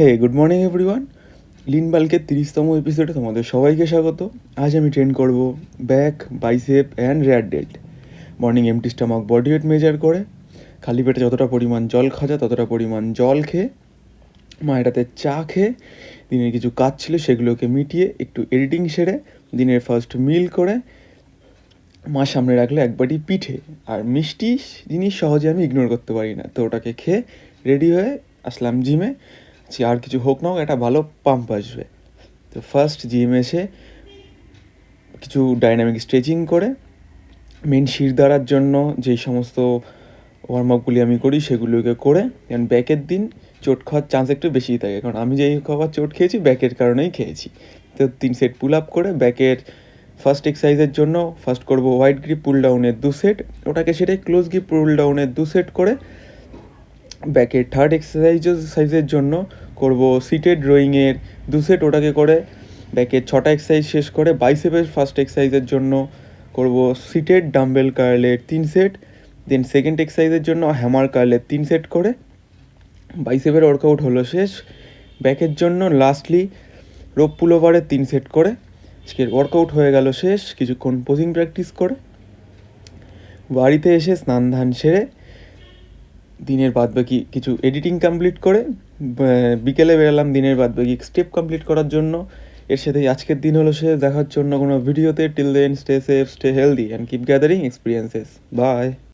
হে good morning everyone. Lean বাল্কের 30তম এপিসোডে তোমাদের সবাইকে স্বাগত। আজ আমি ট্রেন করব back, bicep and rear delt. Morning empty stomach body weight measure করে, খালি পেটে যতটা পরিমাণ জল খাওয়া যায় ততটা পরিমাণ জল খেয়ে, মায়ের হাতে চা খেয়ে, দিনের কিছু কাজ ছিল সেগুলোকে মিটিয়ে একটু এডিটিং সেরে দিনের ফার্স্ট মিল করে মা সামনে রাখলে এক বাটি পিঠে আর মিষ্টি জিনিস সহজে আমি ইগনোর করতে পারি না, তো ওটাকে খেয়ে রেডি হয়ে আসলাম জিমে। আর কিছু হোক না হোক একটা ভালো পাম্প আসবে। তো ফার্স্ট জিম এসে কিছু ডাইনামিক স্ট্রেচিং করে মেন শিরদাঁড়ার জন্য যেই সমস্ত ওয়ার্ম আপগুলি আমি করি সেগুলোকে করে, কারণ ব্যাকের দিন চোট খাওয়ার চান্স একটু বেশিই থাকে, কারণ আমি যেই খাবার চোট খেয়েছি ব্যাকের কারণেই খেয়েছি। তো 3 সেট পুল আপ করে ব্যাকের ফার্স্ট এক্সারসাইজের জন্য ফার্স্ট করব ওয়াইড গ্রিপ পুল ডাউনের 2 সেট, ওটাকে সেটাই ক্লোজ গ্রিপ পুল ডাউনের 2 সেট করে ব্যাকের থার্ড এক্সারসাইজের জন্য করব সিটেড রোয়িংয়ের 2 সেট, ওটাকে করে ব্যাকের 6টা এক্সারসাইজ শেষ করে বাইসেপের ফার্স্ট এক্সারসাইজের জন্য করব সিটেড ডাম্বেল কার্লের 3 সেট, দেন সেকেন্ড এক্সারসাইজের জন্য হ্যামার কার্লের 3 সেট করে বাইসেপের ওয়ার্কআউট হলো শেষ। ব্যাকের জন্য লাস্টলি রোপ পুল ওভারের 3 সেট করে আজকের ওয়ার্কআউট হয়ে গেল শেষ। কিছুক্ষণ পোজিং প্র্যাকটিস করে বাড়িতে এসে স্নান ধান সেরে দিনের বাদবাকি কিছু এডিটিং কমপ্লিট করে বিকেলে বেরোলাম দিনের বাদবাকি স্টেপ কমপ্লিট করার জন্য। এর সাথেই আজকের দিন হলো সে দেখার জন্য কোনো ভিডিওতে। Till then stay safe, stay healthy and keep gathering experiences. By.